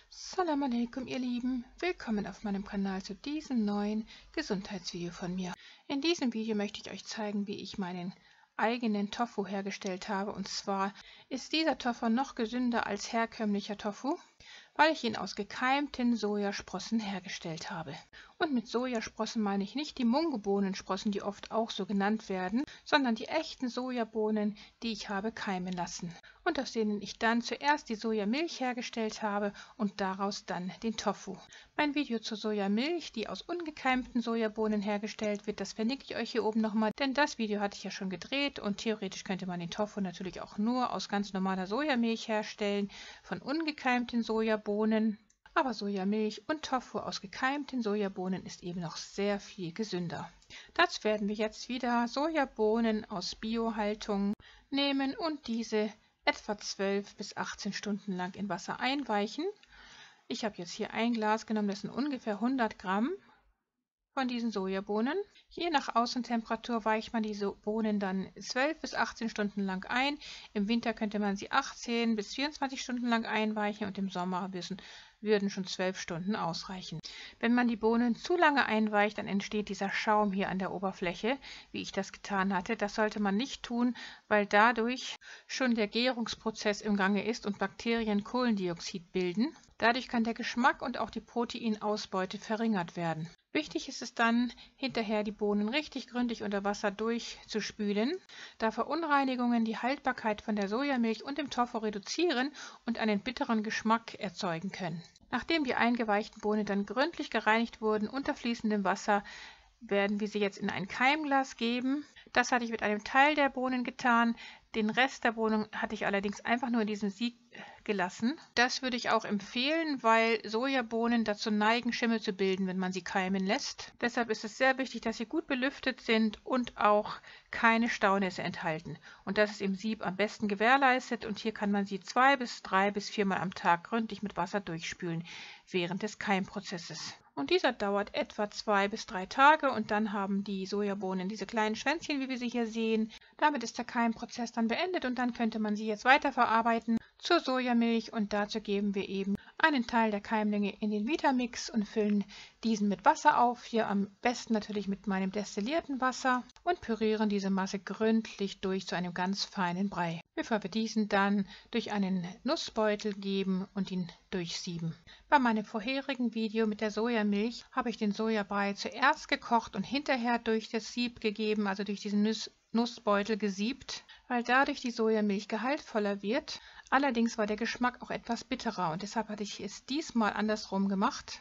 Salam alaikum, ihr Lieben. Willkommen auf meinem Kanal zu diesem neuen Gesundheitsvideo von mir. In diesem Video möchte ich euch zeigen, wie ich meinen eigenen Tofu hergestellt habe. Und zwar ist dieser Tofu noch gesünder als herkömmlicher Tofu, weil ich ihn aus gekeimten Sojasprossen hergestellt habe. Und mit Sojasprossen meine ich nicht die Mungobohnensprossen, die oft auch so genannt werden, sondern die echten Sojabohnen, die ich habe keimen lassen. Und aus denen ich dann zuerst die Sojamilch hergestellt habe und daraus dann den Tofu. Mein Video zur Sojamilch, die aus ungekeimten Sojabohnen hergestellt wird, das verlinke ich euch hier oben nochmal, denn das Video hatte ich ja schon gedreht und theoretisch könnte man den Tofu natürlich auch nur aus ganz normaler Sojamilch herstellen, von ungekeimten Sojabohnen. Aber Sojamilch und Tofu aus gekeimten Sojabohnen ist eben noch sehr viel gesünder. Dazu werden wir jetzt wieder Sojabohnen aus Biohaltung nehmen und diese etwa 12 bis 18 Stunden lang in Wasser einweichen. Ich habe jetzt hier ein Glas genommen, das sind ungefähr 100 Gramm von diesen Sojabohnen. Je nach Außentemperatur weicht man diese Bohnen dann 12 bis 18 Stunden lang ein. Im Winter könnte man sie 18 bis 24 Stunden lang einweichen und im Sommer würden schon 12 Stunden ausreichen. Wenn man die Bohnen zu lange einweicht, dann entsteht dieser Schaum hier an der Oberfläche, wie ich das getan hatte. Das sollte man nicht tun, weil dadurch schon der Gärungsprozess im Gange ist und Bakterien Kohlendioxid bilden. Dadurch kann der Geschmack und auch die Proteinausbeute verringert werden. Wichtig ist es dann, hinterher die Bohnen richtig gründlich unter Wasser durchzuspülen, da Verunreinigungen die Haltbarkeit von der Sojamilch und dem Tofu reduzieren und einen bitteren Geschmack erzeugen können. Nachdem die eingeweichten Bohnen dann gründlich gereinigt wurden unter fließendem Wasser, werden wir sie jetzt in ein Keimglas geben. Das hatte ich mit einem Teil der Bohnen getan. Den Rest der Bohnen hatte ich allerdings einfach nur in diesem Sieb gelassen. Das würde ich auch empfehlen, weil Sojabohnen dazu neigen, Schimmel zu bilden, wenn man sie keimen lässt. Deshalb ist es sehr wichtig, dass sie gut belüftet sind und auch keine Staunässe enthalten. Und das ist im Sieb am besten gewährleistet. Und hier kann man sie 2 bis 3 bis 4 Mal am Tag gründlich mit Wasser durchspülen während des Keimprozesses. Und dieser dauert etwa 2 bis 3 Tage und dann haben die Sojabohnen diese kleinen Schwänzchen, wie wir sie hier sehen. Damit ist der Keimprozess dann beendet und dann könnte man sie jetzt weiterverarbeiten zur Sojamilch und dazu geben wir eben einen Teil der Keimlinge in den Vitamix und füllen diesen mit Wasser auf, hier am besten natürlich mit meinem destillierten Wasser und pürieren diese Masse gründlich durch zu einem ganz feinen Brei, bevor wir diesen dann durch einen Nussbeutel geben und ihn durchsieben. Bei meinem vorherigen Video mit der Sojamilch habe ich den Sojabrei zuerst gekocht und hinterher durch das Sieb gegeben, also durch diesen Nussbeutel gesiebt, weil dadurch die Sojamilch gehaltvoller wird. Allerdings war der Geschmack auch etwas bitterer und deshalb hatte ich es diesmal andersrum gemacht,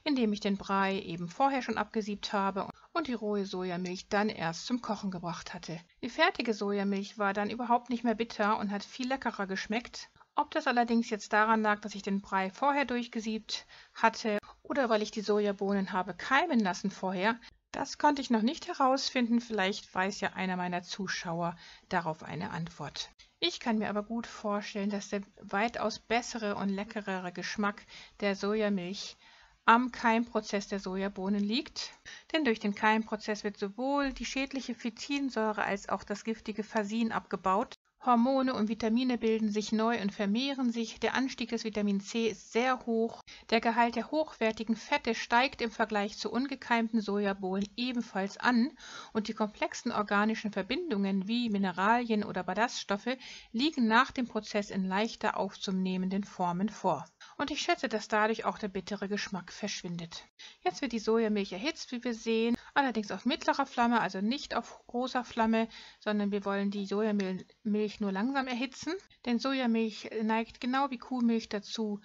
indem ich den Brei eben vorher schon abgesiebt habe und die rohe Sojamilch dann erst zum Kochen gebracht hatte. Die fertige Sojamilch war dann überhaupt nicht mehr bitter und hat viel leckerer geschmeckt. Ob das allerdings jetzt daran lag, dass ich den Brei vorher durchgesiebt hatte oder weil ich die Sojabohnen habe keimen lassen vorher, das konnte ich noch nicht herausfinden. Vielleicht weiß ja einer meiner Zuschauer darauf eine Antwort. Ich kann mir aber gut vorstellen, dass der weitaus bessere und leckerere Geschmack der Sojamilch am Keimprozess der Sojabohnen liegt. Denn durch den Keimprozess wird sowohl die schädliche Phytinsäure als auch das giftige Fasin abgebaut. Hormone und Vitamine bilden sich neu und vermehren sich. Der Anstieg des Vitamin C ist sehr hoch. Der Gehalt der hochwertigen Fette steigt im Vergleich zu ungekeimten Sojabohnen ebenfalls an und die komplexen organischen Verbindungen wie Mineralien oder Ballaststoffe liegen nach dem Prozess in leichter aufzunehmenden Formen vor. Und ich schätze, dass dadurch auch der bittere Geschmack verschwindet. Jetzt wird die Sojamilch erhitzt, wie wir sehen, allerdings auf mittlerer Flamme, also nicht auf großer Flamme, sondern wir wollen die Sojamilch nur langsam erhitzen. Denn Sojamilch neigt genau wie Kuhmilch dazu,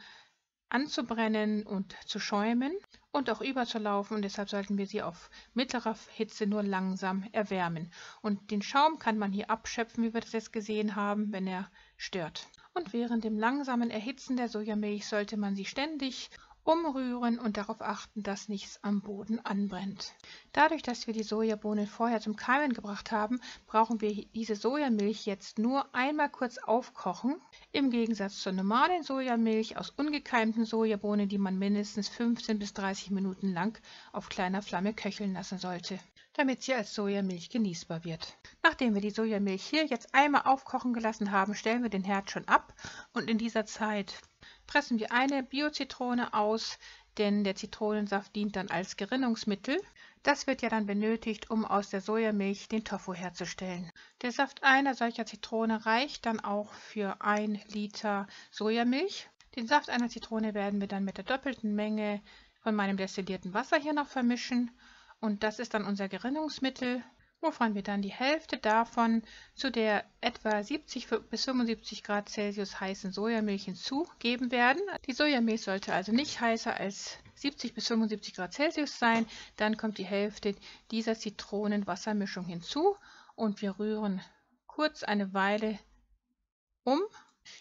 anzubrennen und zu schäumen und auch überzulaufen und deshalb sollten wir sie auf mittlerer Hitze nur langsam erwärmen. Und den Schaum kann man hier abschöpfen, wie wir das jetzt gesehen haben, wenn er stört. Und während dem langsamen Erhitzen der Sojamilch sollte man sie ständig umrühren und darauf achten, dass nichts am Boden anbrennt. Dadurch, dass wir die Sojabohnen vorher zum Keimen gebracht haben, brauchen wir diese Sojamilch jetzt nur einmal kurz aufkochen. Im Gegensatz zur normalen Sojamilch aus ungekeimten Sojabohnen, die man mindestens 15 bis 30 Minuten lang auf kleiner Flamme köcheln lassen sollte. damit sie als Sojamilch genießbar wird. Nachdem wir die Sojamilch hier jetzt einmal aufkochen gelassen haben, stellen wir den Herd schon ab und in dieser Zeit pressen wir eine Bio-Zitrone aus, denn der Zitronensaft dient dann als Gerinnungsmittel. Das wird ja dann benötigt, um aus der Sojamilch den Tofu herzustellen. Der Saft einer solcher Zitrone reicht dann auch für 1 Liter Sojamilch. Den Saft einer Zitrone werden wir dann mit der doppelten Menge von meinem destillierten Wasser hier noch vermischen. Und das ist dann unser Gerinnungsmittel, wovon wir dann die Hälfte davon zu der etwa 70 bis 75 Grad Celsius heißen Sojamilch hinzugeben werden. Die Sojamilch sollte also nicht heißer als 70 bis 75 Grad Celsius sein. Dann kommt die Hälfte dieser Zitronenwassermischung hinzu und wir rühren kurz eine Weile um.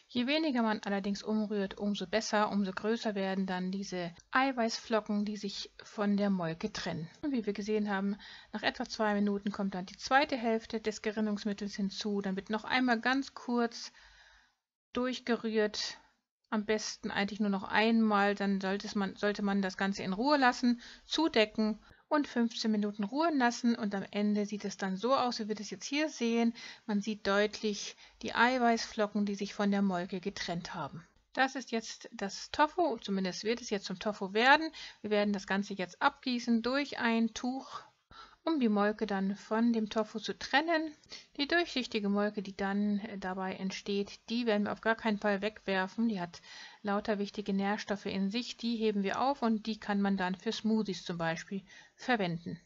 Je weniger man allerdings umrührt, umso besser, umso größer werden dann diese Eiweißflocken, die sich von der Molke trennen. Und wie wir gesehen haben, nach etwa 2 Minuten kommt dann die zweite Hälfte des Gerinnungsmittels hinzu. Dann wird noch einmal ganz kurz durchgerührt. Am besten eigentlich nur noch einmal, dann sollte man das Ganze in Ruhe lassen, zudecken und 15 Minuten ruhen lassen und am Ende sieht es dann so aus, wie wir das jetzt hier sehen. Man sieht deutlich die Eiweißflocken, die sich von der Molke getrennt haben. Das ist jetzt das Tofu, zumindest wird es jetzt zum Tofu werden. Wir werden das Ganze jetzt abgießen durch ein Tuch, um die Molke dann von dem Tofu zu trennen. Die durchsichtige Molke, die dann dabei entsteht, die werden wir auf gar keinen Fall wegwerfen. Die hat lauter wichtige Nährstoffe in sich, die heben wir auf und die kann man dann für Smoothies zum Beispiel verwenden.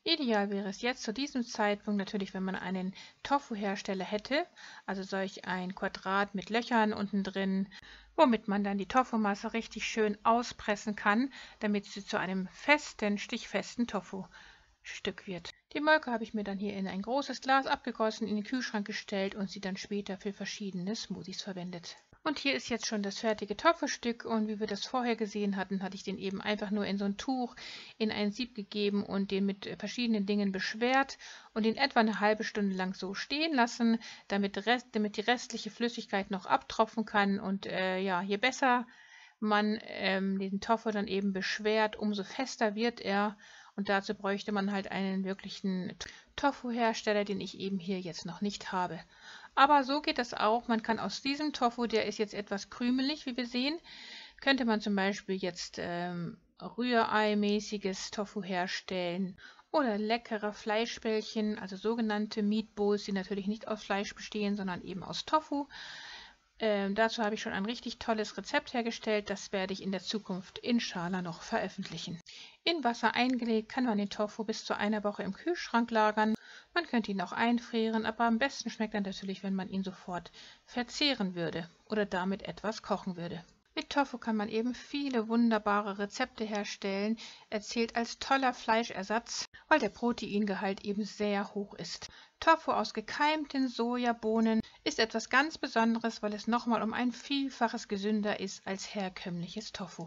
Ideal wäre es jetzt zu diesem Zeitpunkt natürlich, wenn man einen Tofu-Hersteller hätte, also solch ein Quadrat mit Löchern unten drin, womit man dann die Tofumasse richtig schön auspressen kann, damit sie zu einem festen, stichfesten Tofu-Stück wird. Die Molke habe ich mir dann hier in ein großes Glas abgegossen, in den Kühlschrank gestellt und sie dann später für verschiedene Smoothies verwendet. Und hier ist jetzt schon das fertige Tofu-Stück und wie wir das vorher gesehen hatten, hatte ich den eben einfach nur in so ein Tuch, in ein Sieb gegeben und den mit verschiedenen Dingen beschwert und ihn etwa eine halbe Stunde lang so stehen lassen, damit die restliche Flüssigkeit noch abtropfen kann. Und ja, je besser man den Tofu dann eben beschwert, umso fester wird er. Und dazu bräuchte man halt einen wirklichen Tofu-Hersteller, den ich eben hier jetzt noch nicht habe. Aber so geht das auch. Man kann aus diesem Tofu, der ist jetzt etwas krümelig, wie wir sehen, könnte man zum Beispiel jetzt Rührei-mäßiges Tofu herstellen oder leckere Fleischbällchen, also sogenannte Meatballs, die natürlich nicht aus Fleisch bestehen, sondern eben aus Tofu. Dazu habe ich schon ein richtig tolles Rezept hergestellt, das werde ich in der Zukunft inshallah noch veröffentlichen. In Wasser eingelegt kann man den Tofu bis zu einer Woche im Kühlschrank lagern. Man könnte ihn auch einfrieren, aber am besten schmeckt er natürlich, wenn man ihn sofort verzehren würde oder damit etwas kochen würde. Mit Tofu kann man eben viele wunderbare Rezepte herstellen. Er zählt als toller Fleischersatz, weil der Proteingehalt eben sehr hoch ist. Tofu aus gekeimten Sojabohnen ist etwas ganz Besonderes, weil es nochmal um ein Vielfaches gesünder ist als herkömmliches Tofu.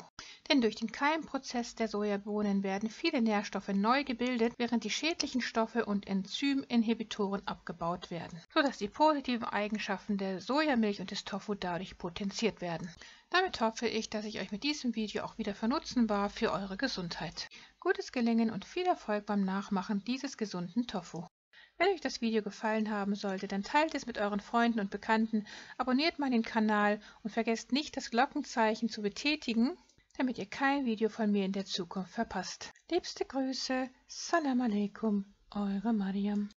Denn durch den Keimprozess der Sojabohnen werden viele Nährstoffe neu gebildet, während die schädlichen Stoffe und Enzyminhibitoren abgebaut werden, sodass die positiven Eigenschaften der Sojamilch und des Tofu dadurch potenziert werden. Damit hoffe ich, dass ich euch mit diesem Video auch wieder von Nutzen war für eure Gesundheit. Gutes Gelingen und viel Erfolg beim Nachmachen dieses gesunden Tofu. Wenn euch das Video gefallen haben sollte, dann teilt es mit euren Freunden und Bekannten, abonniert meinen Kanal und vergesst nicht, das Glockenzeichen zu betätigen, damit ihr kein Video von mir in der Zukunft verpasst. Liebste Grüße, Salam Alaikum, eure Mariam.